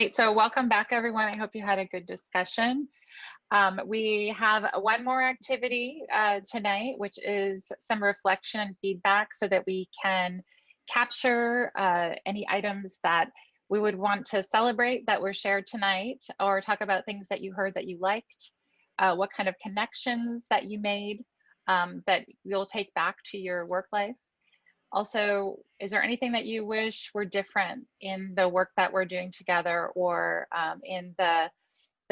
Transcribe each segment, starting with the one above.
Great. So welcome back, everyone. I hope you had a good discussion. We have one more activity tonight, which is some reflection and feedback so that we can capture any items that we would want to celebrate that were shared tonight, or talk about things that you heard that you liked, what kind of connections that you made that you'll take back to your work life. Also, is there anything that you wish were different in the work that we're doing together, or in the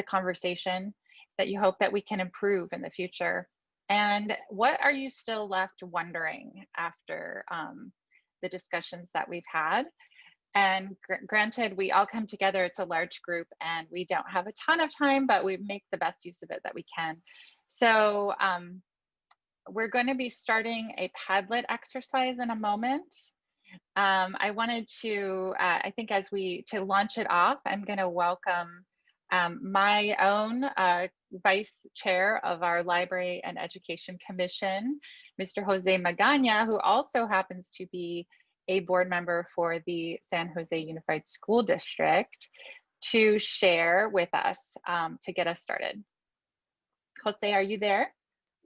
conversation that you hope that we can improve in the future? And what are you still left wondering after the discussions that we've had? And granted, we all come together, it's a large group and we don't have a ton of time, but we make the best use of it that we can. So we're going to be starting a Padlet exercise in a moment. I wanted to, I think to launch it off, I'm going to welcome my own vice chair of our Library and Education Commission, Mr. Jose Magana, who also happens to be a board member for the San Jose Unified School District, to share with us to get us started. Jose, are you there?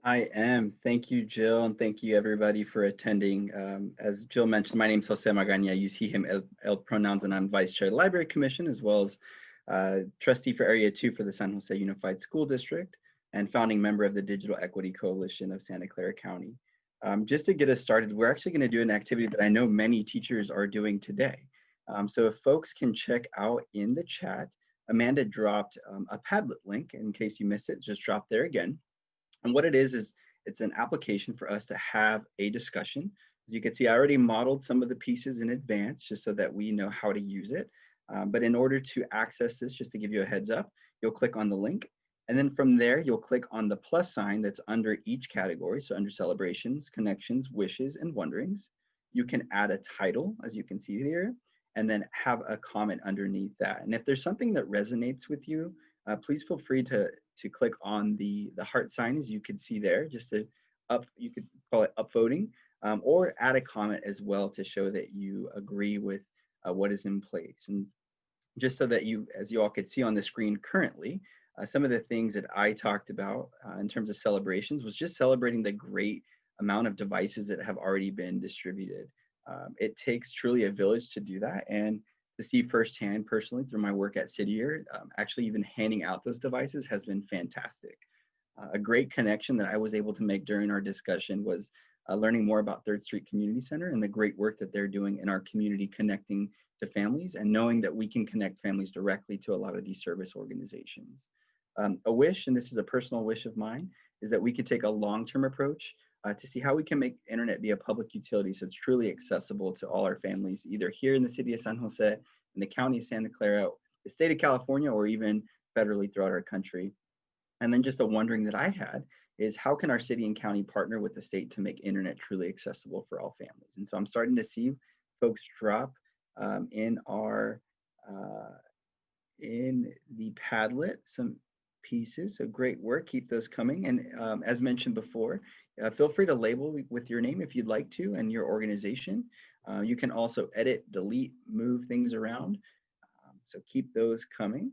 I am. Thank you, Jill, and thank you everybody for attending. As Jill mentioned, my name is Jose Magana. I use he, him, el pronouns, and I'm Vice Chair of the Library Commission, as well as Trustee for Area 2 for the San Jose Unified School District, and founding member of the Digital Equity Coalition of Santa Clara County. Just to get us started, we're actually going to do an activity that I know many teachers are doing today. So if folks can check out in the chat, Amanda dropped a Padlet link. In case you missed it, just drop there again. And what it is it's an application for us to have a discussion. As you can see, I already modeled some of the pieces in advance just so that we know how to use it. But in order to access this, just to give you a heads up, you'll click on the link. And then from there, you'll click on the plus sign that's under each category. So under celebrations, connections, wishes, and wonderings, you can add a title, as you can see here, and then have a comment underneath that. And if there's something that resonates with you, please feel free to click on the heart sign, as you can see there, just to you could call it upvoting, or add a comment as well to show that you agree with what is in place. And just so that as you all could see on the screen currently, some of the things that I talked about in terms of celebrations was just celebrating the great amount of devices that have already been distributed. It takes truly a village to do that, and to see firsthand personally through my work at City Year, actually even handing out those devices has been fantastic. A great connection that I was able to make during our discussion was learning more about Third Street Community Center and the great work that they're doing in our community, connecting to families, and knowing that we can connect families directly to a lot of these service organizations. A wish, and this is a personal wish of mine, is that we could take a long-term approach to see how we can make internet be a public utility so it's truly accessible to all our families, either here in the city of San Jose, in the county of Santa Clara, the state of California, or even federally throughout our country. And then just a wondering that I had is, how can our city and county partner with the state to make internet truly accessible for all families? And so I'm starting to see folks drop in the Padlet some pieces. So great work, keep those coming. And as mentioned before, feel free to label with your name if you'd like to, and your organization. You can also edit, delete, move things around. So keep those coming.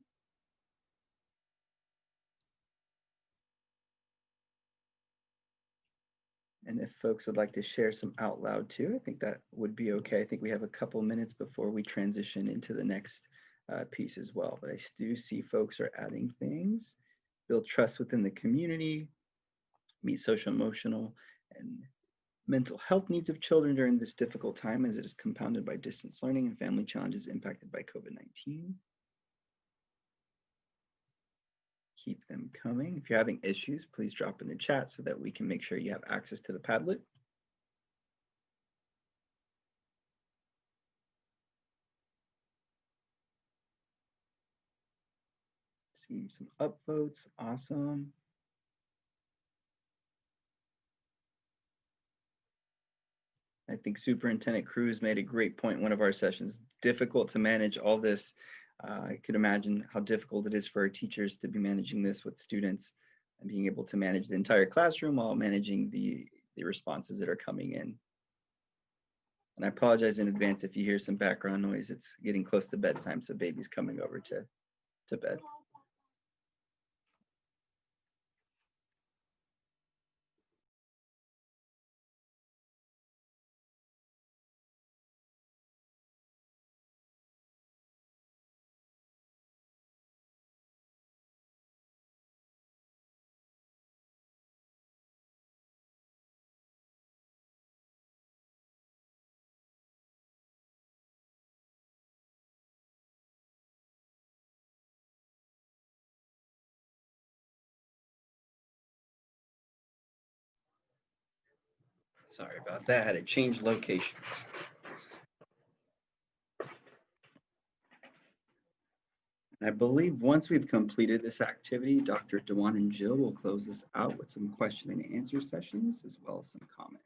And if folks would like to share some out loud too, I think that would be okay. I think we have a couple minutes before we transition into the next piece as well. But I do see folks are adding things. Build trust within the community, meet social, emotional, and mental health needs of children during this difficult time as it is compounded by distance learning and family challenges impacted by COVID-19. Keep them coming. If you're having issues, please drop in the chat so that we can make sure you have access to the Padlet. Seeing some upvotes, awesome. I think Superintendent Cruz made a great point in one of our sessions. Difficult to manage all this. I could imagine how difficult it is for our teachers to be managing this with students and being able to manage the entire classroom while managing the responses that are coming in. And I apologize in advance if you hear some background noise. It's getting close to bedtime, so baby's coming over to bed. Sorry about that. I had to change locations. I believe once we've completed this activity, Dr. Juan and Jill will close this out with some question and answer sessions as well as some comments.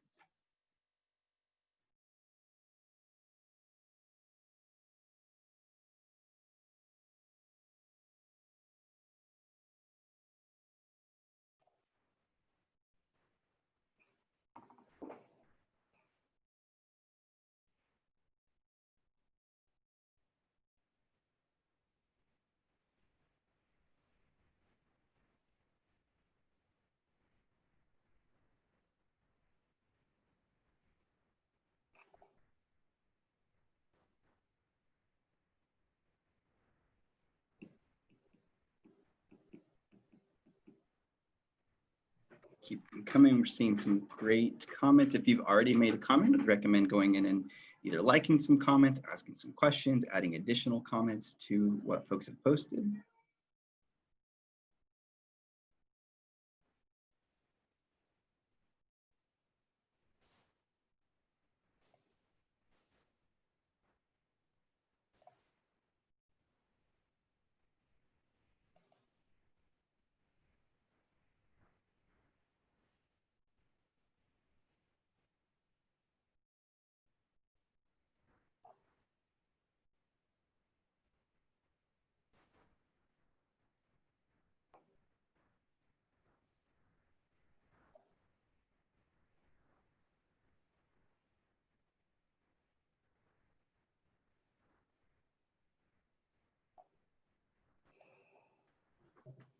Keep them coming. We're seeing some great comments. If you've already made a comment, I'd recommend going in and either liking some comments, asking some questions, adding additional comments to what folks have posted.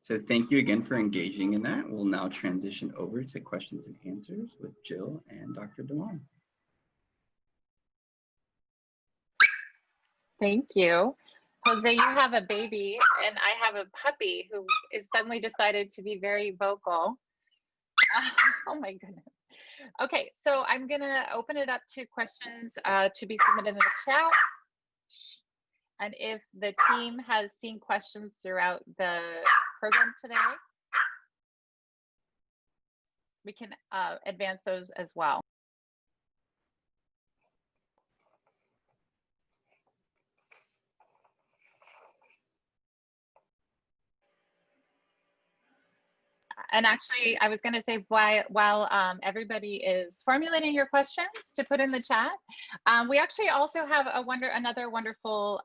So thank you again for engaging in that. We'll now transition over to questions and answers with Jill and Dr. Juan. Thank you. Jose, you have a baby and I have a puppy who is suddenly decided to be very vocal. Oh my goodness. Okay, so I'm gonna open it up to questions to be submitted in the chat. And if the team has seen questions throughout the program today, we can advance those as well. And actually, I was going to say while everybody is formulating your questions to put in the chat, we actually also have another wonderful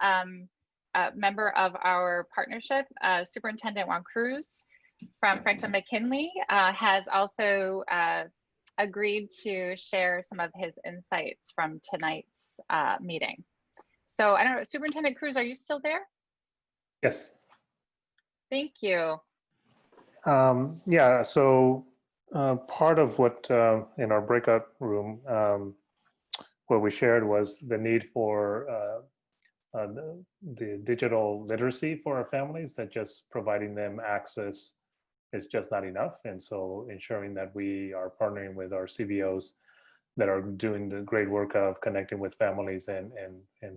member of our partnership, Superintendent Juan Cruz from Franklin McKinley, has also agreed to share some of his insights from tonight's meeting. So I don't know, Superintendent Cruz, are you still there? Yes. Thank you. Yeah, so part of what in our breakout room, what we shared was the need for the digital literacy for our families, that just providing them access is just not enough. And so ensuring that we are partnering with our CVOs that are doing the great work of connecting with families and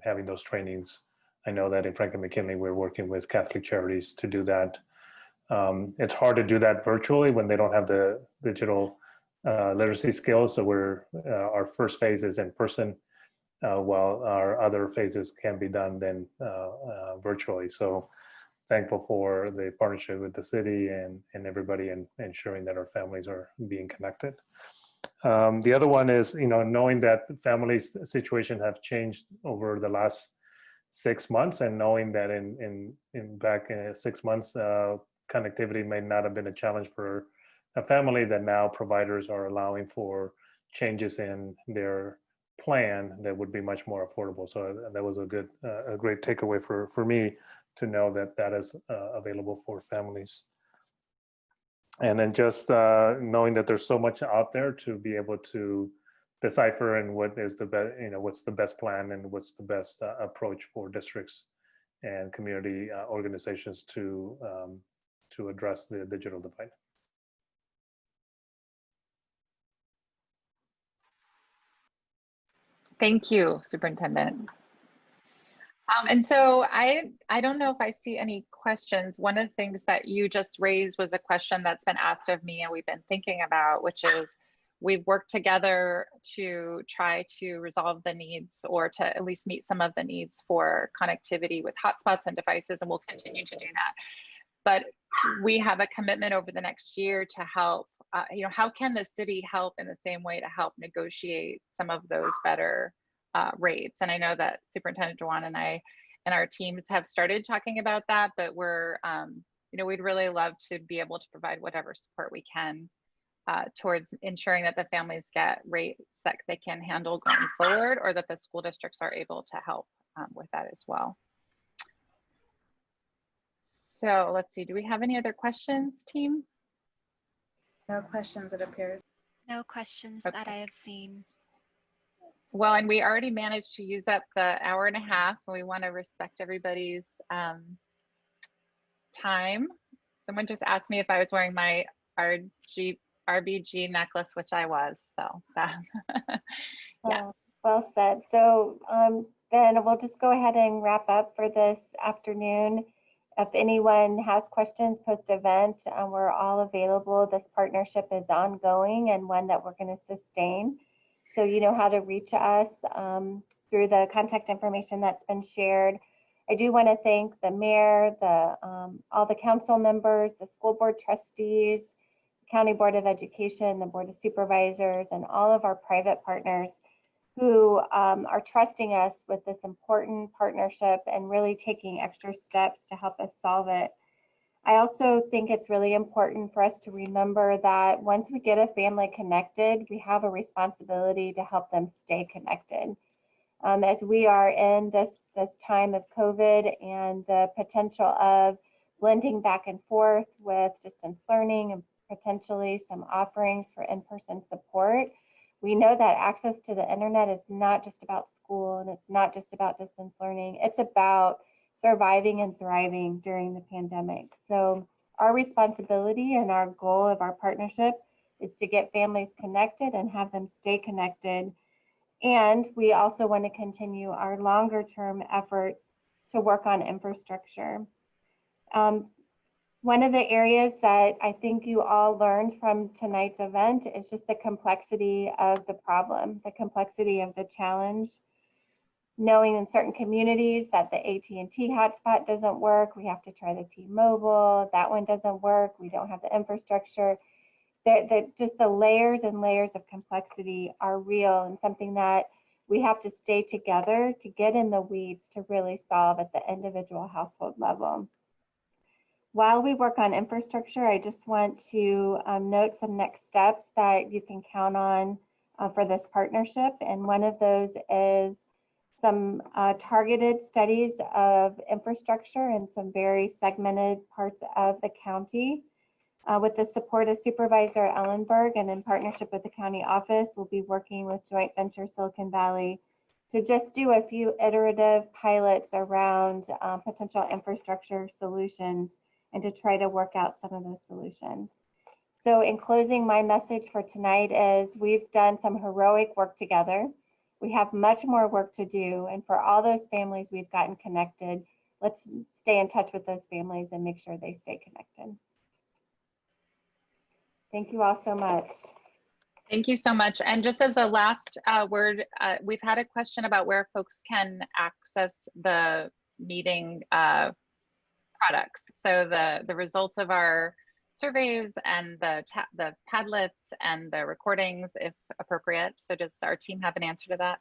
having those trainings. I know that in Franklin McKinley, we're working with Catholic Charities to do that. It's hard to do that virtually when they don't have the digital literacy skills. So our first phase is in person, while our other phases can be done then virtually. So thankful for the partnership with the city and everybody in ensuring that our families are being connected. The other one is, knowing that the family's situation have changed over the last 6 months, and knowing that in back in 6 months, connectivity may not have been a challenge for a family, that now providers are allowing for changes in their plan that would be much more affordable. So that was a great takeaway for me to know that that is available for families. And then just knowing that there's so much out there to be able to decipher and what is the best, what's the best plan and what's the best approach for districts and community organizations to address the digital divide. Thank you, Superintendent. And so I don't know if I see any questions. One of the things that you just raised was a question that's been asked of me and we've been thinking about, which is we've worked together to try to resolve the needs or to at least meet some of the needs for connectivity with hotspots and devices, and we'll continue to do that. But we have a commitment over the next year to help, how can the city help in the same way to help negotiate some of those better rates? And I know that Superintendent Juan and I and our teams have started talking about that, but we're, we'd really love to be able to provide whatever support we can towards ensuring that the families get rates that they can handle going forward, or that the school districts are able to help with that as well. So let's see, do we have any other questions, team? No questions, it appears. No questions Okay. that I have seen. Well, and we already managed to use up the hour and a half, and we want to respect everybody's time. Someone just asked me if I was wearing my RBG necklace, which I was, so that, yeah. Well said. So then we'll just go ahead and wrap up for this afternoon. If anyone has questions post-event, we're all available. This partnership is ongoing and one that we're going to sustain. So you know how to reach us through the contact information that's been shared. I do want to thank the mayor, all the council members, the school board trustees, County Board of Education, the Board of Supervisors, and all of our private partners who are trusting us with this important partnership and really taking extra steps to help us solve it. I also think it's really important for us to remember that once we get a family connected, we have a responsibility to help them stay connected. As we are in this time of COVID and the potential of blending back and forth with distance learning and potentially some offerings for in-person support, we know that access to the internet is not just about school and it's not just about distance learning. It's about surviving and thriving during the pandemic. So our responsibility and our goal of our partnership is to get families connected and have them stay connected. And we also want to continue our longer term efforts to work on infrastructure. One of the areas that I think you all learned from tonight's event is just the complexity of the problem, the complexity of the challenge. Knowing in certain communities that the AT&T hotspot doesn't work, we have to try the T-Mobile, that one doesn't work, we don't have the infrastructure. Just the layers and layers of complexity are real and something that we have to stay together to get in the weeds to really solve at the individual household level. While we work on infrastructure, I just want to note some next steps that you can count on for this partnership. And one of those is some targeted studies of infrastructure in some very segmented parts of the county. With the support of Supervisor Ellenberg and in partnership with the county office, we'll be working with Joint Venture Silicon Valley to just do a few iterative pilots around potential infrastructure solutions and to try to work out some of those solutions. So in closing, my message for tonight is we've done some heroic work together. We have much more work to do. And for all those families we've gotten connected, let's stay in touch with those families and make sure they stay connected. Thank you all so much. Thank you so much. And just as a last word, we've had a question about where folks can access the meeting products. So the results of our surveys and the Padlets and the recordings, if appropriate. So does our team have an answer to that?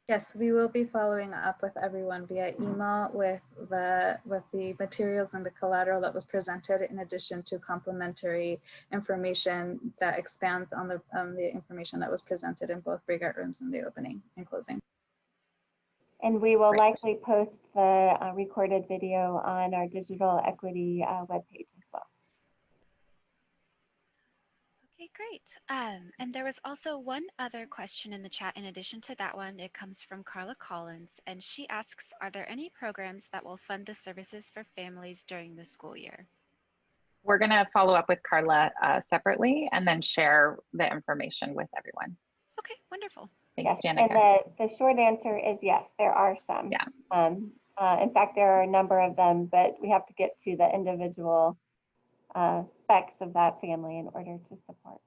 Yes, we will be following up with everyone via email with the materials and the collateral that was presented, in addition to complementary information that expands on the information that was presented in both breakout rooms in the opening and closing. And we will Great. likely post the recorded video on our digital equity webpage as well. Okay, great. And there was also one other question in the chat in addition to that one. It comes from Carla Collins, and she asks, are there any programs that will fund the services for families during the school year? We're going to follow up with Carla separately and then share the information with everyone. Okay, wonderful. Thanks, Yes, Danica. and the short answer is yes, there are some. Yeah. In fact, there are a number of them, but we have to get to the individual specs of that family in order to support.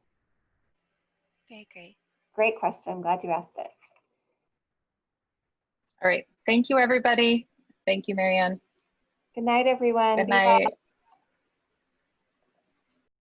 Very great. Great question. I'm glad you asked it. All right. Thank you, everybody. Thank you, Marianne. Good night, everyone. Good Be well. night.